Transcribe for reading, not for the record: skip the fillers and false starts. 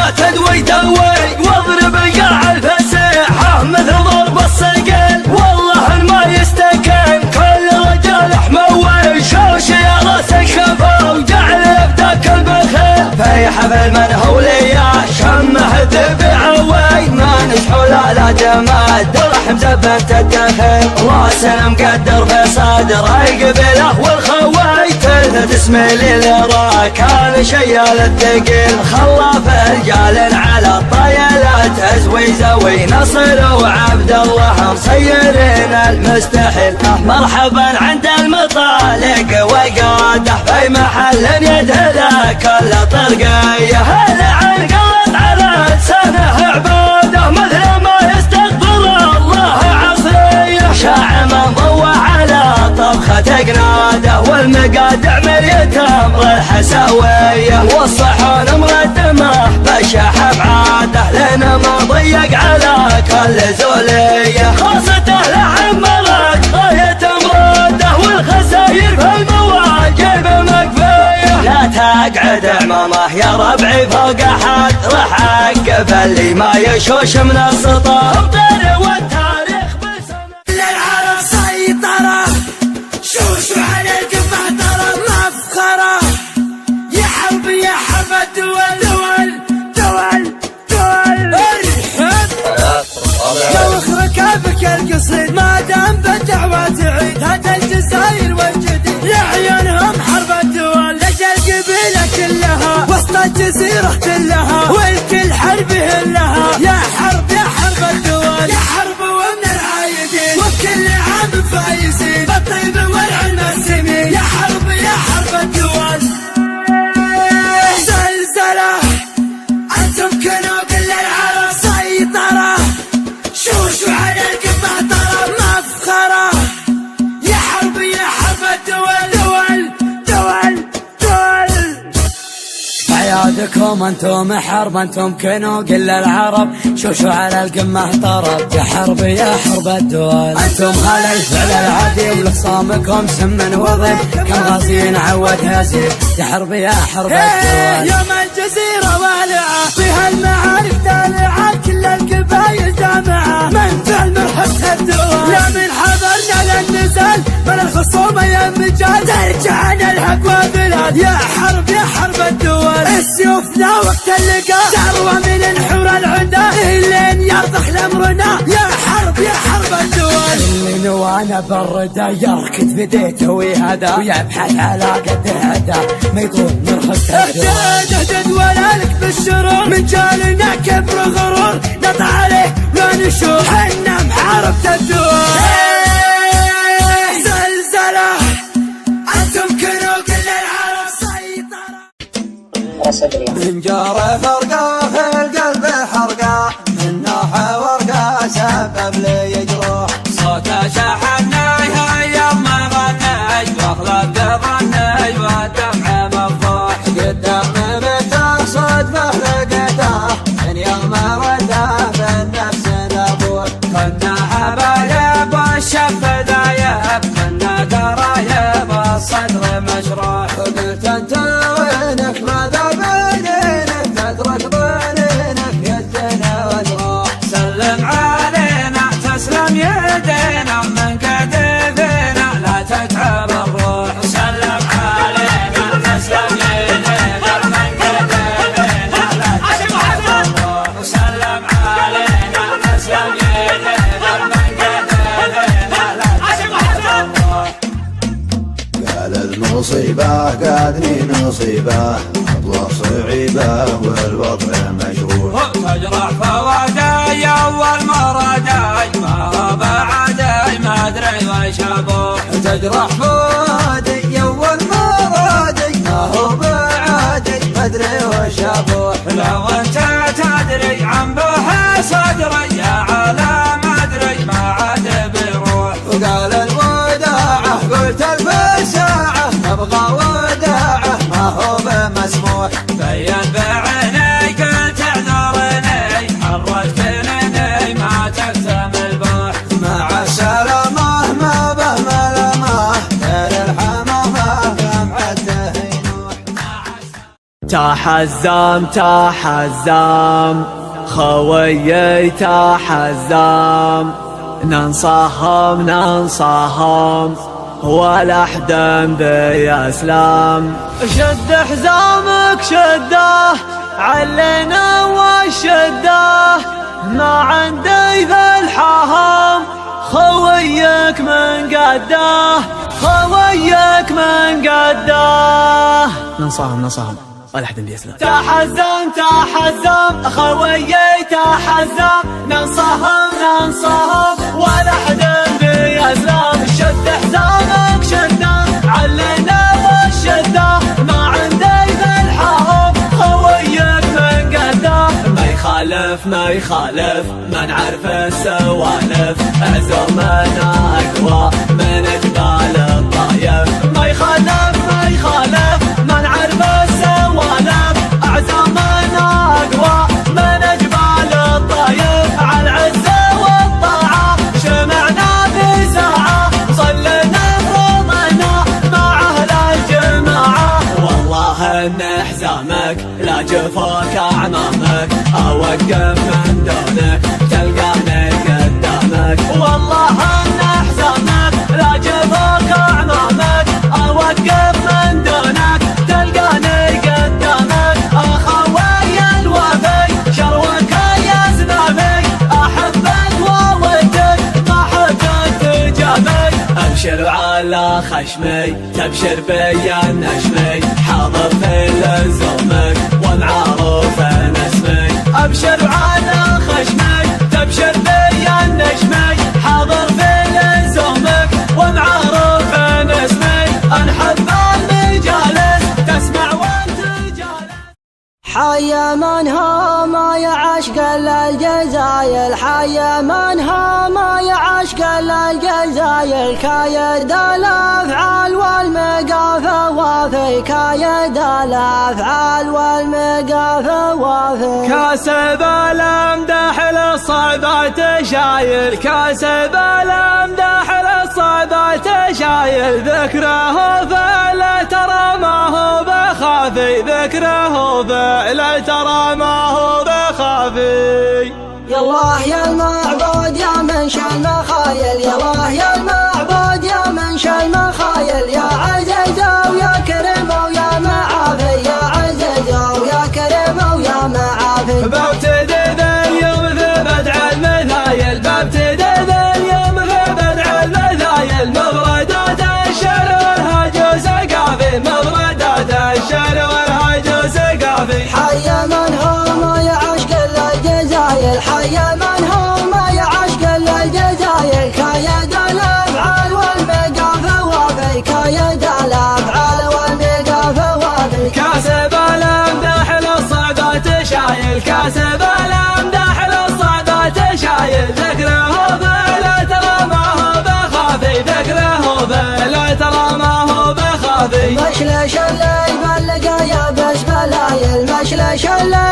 ما تدوي دوي، واضرب القاع الفسيحة مثل ضرب الصقل، والله ما يستكن كل رجال حموي، شوش يا راس الخفا وجعل يبداك البخيل، في حفل من هو ليا شمه تبعوي، ما نشحو لا جمال درح مزبن تدخل، راسنا مقدر في صدره القبله والخوي، تلفت اسمي للرا كان شيال الثقيل، خلاف رجال على الطيلات ازوي نصر وعبد الله مصيرين المستحيل، مرحبا عند المطالق وقاده في محل يدهله كل طرقيه، هلا عن قلط على لسانه عباده مثل ما يستغفر الله عصريه، شاع من ضوى على طبخة قناده والمقادع مليت امر الحساويه، والصحون مردمه بشح بعاده لنا ما ضيق على كل زوليه، خاصته لعمرك غايه مراده والخساير في المواجب مكفيه، لا تقعد عمامه يا ربعي فوق احد راح اقف اللي ما يشوش من السطح، والتاريخ بسنه للعرب سيطره، شوشو على القمه ترى مفخره، يا حرب يا حرب الدول لو اخرك بك القصيد ما دام بالدعوه تعيد، هات الجزاير والجديد لعيونهم حرب الدول، لجل قبيله كلها وسط الجزيره كلها والكل حرب لها، يا حرب الدول يا حرب ومن العايدين وكل عام فايزين بالطيب والعلم السمين، يا حرب الدول زلزله انتم كنوا كل العرب سيطره، شوشو على القمه ترى مفخره، يا حرب الدول عيادكم انتم حرب، انتم كنوا كل العرب، شوشو على القمه طرب، يا حرب الدول، انتم على الفعل العادي ولخصامكم سم وضب، كم غازين عود هزيل، يا حرب الدول، يوم الجزيره والعه فيها المعارك دالعه، كل القبايل جامعه من فعل مرحبة الدول، لا من حضرنا للنزال من الخصومه يا مجال، ترجعنا الحق وبلاد، يا حرب الدول، السيوف لا وقت اللقاء ثروه من الحور العدا، لين يرضخ لامرنا، يا حرب الدول، اللي نوانا بالردا يركض بديته ويهدى، ويبحث على قد الهدى ما يطول مرحبة الدول، اهدد ولالك بالشرور من جالنا كبر غرور، نطع عليه لا نشوف حنا محاربة الدول، زلزلة انتم كنوا كل العرب سيطرة، من جار فرقة في القلب حرقة، من ناحى ورقة سبب لي جروح، صوته شحني هيا ما غني واخلق ظني والدمع مفضوح، قدام بيته صدفة لقيته من يوم رده في النفس نبوح، كنا حبايب والشف دايب، كنا قرايب والصدر مشروح، وقلت انت وينك ماذا بينك تترك ضنينك يدنا وتروح، سلم علينا تسلم يدينا من كتفنا لا تتعب الروح، سلم علينا تسلم يدينا من كتفنا لا تتعب الروح، سلم علينا تسلم يدينا من كتفنا لا تتعب الروح. قال المصيبة قادني نصيبة مطلع صعيبة والوضع مجروح، تجرح فوادي اول مرادي ما هو بعدي ما ادري وش ابوح، تجرح فؤادي اول مرادي ما هو بعادي ما ادري وش ابوح، لو انت تدري عن بوح صدري يا عالم ادري ما عاد بيروح، وقال الوداعة قلت الفساعة نبغى وداعة ما هو بمسموح، بين بعيني قلت اعذرني حرت كنني ما تكتم البوح، مع السلامة ما به ملامة غير الحمامة قام عده ينوح. تحزم تحزم خويي تحزم ننصهم ننصهم ولا حدا بيسلم شد حزامك شده علينا والشده ما عندي ذا الحهم خويك من قده خويك من قده ننصهم ننصهم ولا حدا بيسلم تحزم تحزم خويي تحزم ننصهم ننصهم ولا حدا بيسلم شد حزامك شده علينا والشده ما عندي ذا الحهم خويك من قده ما يخالف ما يخالف ما نعرف السوالف عزومنا اقوى من جبال الطايف ما يخالف ما يخالف ما نعرف السوالف عزومنا اقوى من جبال الطايف على العزه والطاعه شمعنا في ساعه صلينا فرضنا مع اهل الجماعه والله ان حزامك لا جفاك اعمامك اوقف من دونك تلقاني قدامك والله ان حزامك لا جفاك اعمامك اوقف من دونك تلقاني قدامك اخوي الوفي شروك يا زنامي احبك وودك ما حدك تجابك ابشر على خشمي تبشر بيا النشمي حاضر في لزومك ومعروف اسمي ابشر على خشمي تبشر بيا النشمي حاضر في لزومك ومعروف اسمي انحب المجالس تسمع وانت جالس حي من هما يعشق الجزاير حي من هما يعشق الجزاير كايد الافعال والمقافه وافي كايد الافعال والمقافه وافي كاسب الامدح للصعبات شايل كاسب الامدح للصعبات شايل ذكره فلا ترى ما هو بخافي ذكره فلا ترى ما هو بخافي يا الله يا المعبود يا منشا المخايل يا الله يا المعبود يا منشا المخايل يا عزيز ويا كريم ويا معافي يا عزيز ويا كريم ويا معافي بابتدي ذا اليوم في بدع المثايل بابتدي ذا اليوم في بدع المثايل مبردات الشعر والهج سقافي مبردات الشعر والهج سقافي حي من هما يعشق الجزاير حي من هما يعشق الجزاير كايد الافعال والمقافه وافي كايد الافعال والمقافه وافي كاسب الامدح للصعبات شايل كاسب الامدح للصعبات شايل ذكره فلا ترى ما هو بخافي ذكره فلا ترى ما هو بخافي مشلش اللي يبلغ يا بس بلايل مشلش اللي